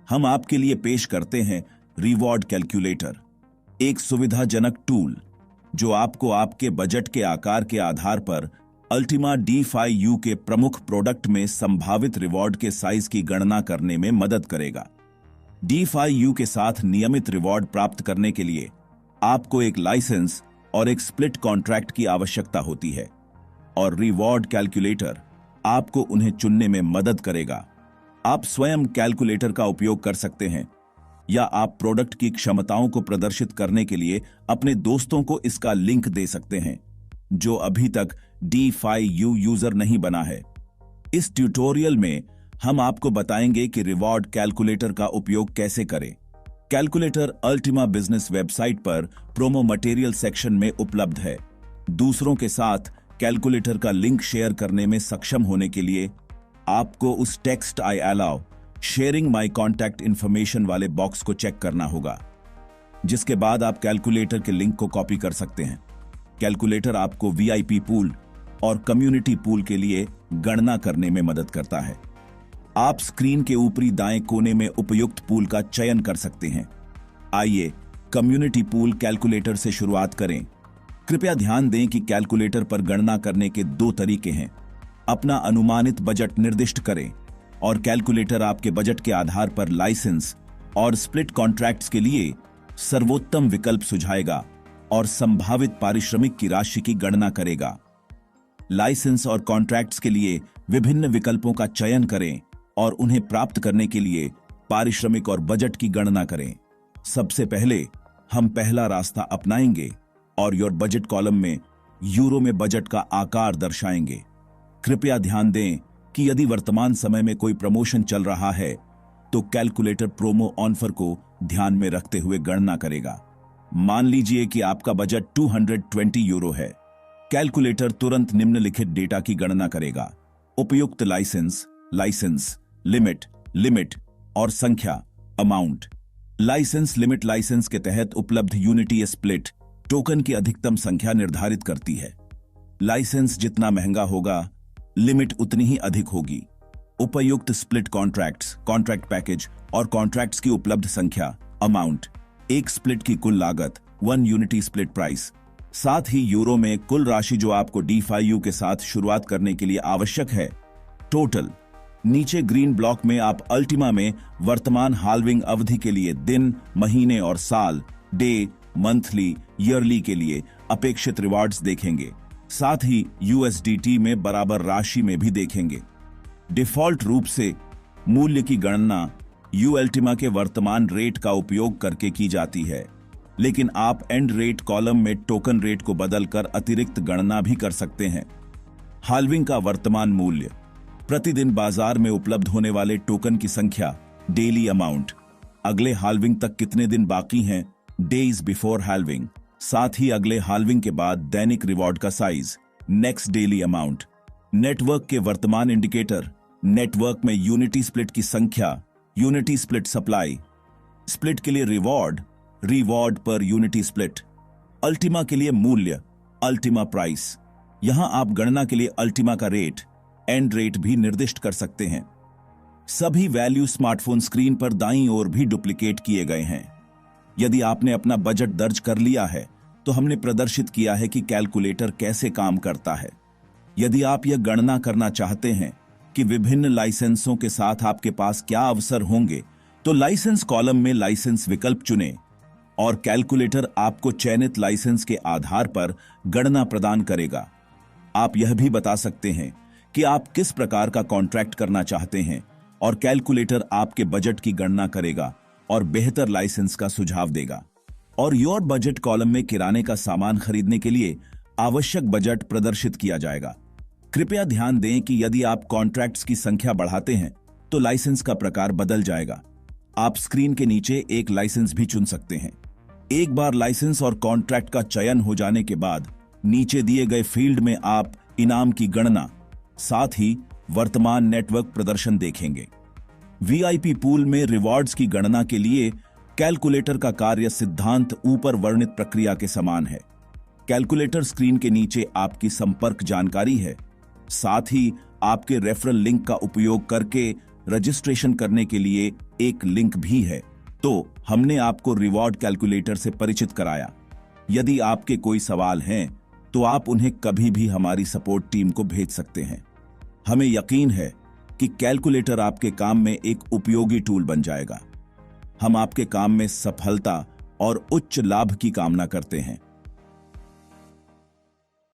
हम आपके लिए पेश करते हैं रिवॉर्ड कैलकुलेटर, एक सुविधाजनक टूल जो आपको आपके बजट के आकार के आधार पर अल्टीमा D5U के प्रमुख प्रोडक्ट में संभावित रिवॉर्ड के साइज की गणना करने में मदद करेगा। D5U के साथ नियमित रिवॉर्ड प्राप्त करने के लिए आपको एक लाइसेंस और एक स्प्लिट कॉन्ट्रैक्ट की आवश्यकता होती है, और रिवॉर्ड कैलकुलेटर आपको उन्हें चुनने में मदद करेगा। आप स्वयं कैलकुलेटर का उपयोग कर सकते हैं, या आप प्रोडक्ट की क्षमताओं को प्रदर्शित करने के लिए अपने दोस्तों को इसका लिंक दे सकते हैं जो अभी तक D5U यूजर नहीं बना है। इस ट्यूटोरियल में हम आपको बताएंगे कि रिवॉर्ड कैलकुलेटर का उपयोग कैसे करें। कैलकुलेटर अल्टीमा बिजनेस वेबसाइट पर प्रोमो मटेरियल सेक्शन में उपलब्ध है। दूसरों के साथ कैलकुलेटर का लिंक शेयर करने में सक्षम होने के लिए आपको उस text I allow sharing my contact information वाले बॉक्स को चेक करना होगा, जिसके बाद आप कैलकुलेटर के लिंक को कॉपी कर सकते हैं। कैलकुलेटर आपको VIP पूल और कम्युनिटी पूल के लिए गणना करने में मदद करता है। आप स्क्रीन के ऊपरी दाएं कोने में उपयुक्त पूल का चयन कर सकते हैं। आइए कम्युनिटी पूल कैलकुलेटर से शुरुआत करें। कृपया ध्यान दें कि कैलकुलेटर पर गणना करने के 2 तरीके हैं। अपना अनुमानित बजट निर्दिष्ट करें और कैलकुलेटर आपके बजट के आधार पर लाइसेंस और स्प्लिट कॉन्ट्रैक्ट्स के लिए सर्वोत्तम विकल्प सुझाएगा और संभावित पारिश्रमिक की राशि की गणना करेगा। लाइसेंस और कॉन्ट्रैक्ट्स के लिए विभिन्न विकल्पों का चयन करें और उन्हें प्राप्त करने के लिए पारिश्रमिक और बजट की गणना करें। सबसे पहले हम पहला रास्ता अपनाएंगे और योर बजट कॉलम में यूरो में बजट का आकार दर्शाएंगे। कृपया ध्यान दें कि यदि वर्तमान समय में कोई प्रमोशन चल रहा है तो कैलकुलेटर प्रोमो ऑफर को ध्यान में रखते हुए गणना करेगा। मान लीजिए कि आपका बजट 220 यूरो है। कैलकुलेटर तुरंत निम्नलिखित डेटा की गणना करेगा: उपयुक्त लाइसेंस, लिमिट और संख्या, अमाउंट। लाइसेंस लिमिट लाइसेंस के तहत उपलब्ध यूनिटी स्प्लिट टोकन की अधिकतम संख्या निर्धारित करती है। लाइसेंस जितना महंगा होगा, लिमिट उतनी ही अधिक होगी। उपयुक्त स्प्लिट कॉन्ट्रैक्ट पैकेज और कॉन्ट्रैक्ट्स की उपलब्ध संख्या, अमाउंट। एक स्प्लिट की कुल लागत 1 यूनिटी स्प्लिट प्राइस। साथ ही यूरो में कुल राशि जो आपको D5U के साथ शुरुआत करने के लिए आवश्यक है, टोटल। नीचे ग्रीन ब्लॉक में आप अल्टीमा में वर्तमान हाल्विंग अवधि के लिए दिन, महीने और साल, डे, मंथली, ईयरली के लिए अपेक्षित रिवार्ड्स देखेंगे। साथ ही USDT में बराबर राशि में भी देखेंगे। डिफॉल्ट रूप से मूल्य की गणना अल्टीमा के वर्तमान रेट का उपयोग करके की जाती है, लेकिन आप एंड रेट कॉलम में टोकन रेट को बदलकर अतिरिक्त गणना भी कर सकते हैं। हाल्विंग का वर्तमान मूल्य, प्रतिदिन बाजार में उपलब्ध होने वाले टोकन की संख्या, डेली अमाउंट। अगले हाल्विंग तक कितने दिन बाकी हैं, डेज बिफोर हाल्विंग। साथ ही अगले हाल्विंग के बाद दैनिक रिवॉर्ड का size, next daily amount. Network के वर्तमान इंडिकेटर, नेटवर्क में यूनिटी स्प्लिट की संख्या, यूनिटी स्प्लिट सप्लाई। स्प्लिट के लिए रिवॉर्ड पर यूनिटी स्प्लिट। अल्टीमा के लिए मूल्य, अल्टीमा प्राइस। यहां आप गणना के लिए अल्टीमा का रेट, एंड रेट भी निर्दिष्ट कर सकते हैं। सभी वैल्यू स्मार्टफोन स्क्रीन पर दाईं ओर भी डुप्लीकेट किए गए हैं। यदि आपने अपना बजट दर्ज कर लिया है तो हमने प्रदर्शित किया है कि कैलकुलेटर कैसे काम करता है। यदि आप यह गणना करना चाहते हैं कि विभिन्न लाइसेंसों के साथ आपके पास क्या अवसर होंगे, तो लाइसेंस कॉलम में लाइसेंस विकल्प चुनें और कैलकुलेटर आपको चयनित लाइसेंस के आधार पर गणना प्रदान करेगा। आप यह भी बता सकते हैं कि आप किस प्रकार का कॉन्ट्रैक्ट करना चाहते हैं और कैलकुलेटर आपके बजट की गणना करेगा और बेहतर लाइसेंस का सुझाव देगा। और योर बजट कॉलम में किराने का सामान खरीदने के लिए आवश्यक बजट प्रदर्शित किया जाएगा। कृपया ध्यान दें कि यदि आप कॉन्ट्रैक्ट्स की संख्या बढ़ाते हैं तो लाइसेंस का प्रकार बदल जाएगा। आप स्क्रीन के नीचे एक लाइसेंस भी चुन सकते हैं। एक बार लाइसेंस और कॉन्ट्रैक्ट का चयन हो जाने के बाद नीचे दिए गए फील्ड में आप इनाम की गणना, साथ ही वर्तमान नेटवर्क प्रदर्शन देखेंगे। VIP पूल में रिवॉर्ड्स की गणना के लिए कैलकुलेटर का कार्य सिद्धांत ऊपर वर्णित प्रक्रिया के समान है। कैलकुलेटर स्क्रीन के नीचे आपकी संपर्क जानकारी है। साथ ही आपके रेफरल लिंक का उपयोग करके रजिस्ट्रेशन करने के लिए एक लिंक भी है। तो हमने आपको रिवॉर्ड कैलकुलेटर से परिचित कराया। यदि आपके कोई सवाल हैं तो आप उन्हें कभी भी हमारी सपोर्ट टीम को भेज सकते हैं। हमें यकीन है कि कैलकुलेटर आपके काम में एक उपयोगी टूल बन जाएगा। हम आपके काम में सफलता और उच्च लाभ की कामना करते हैं।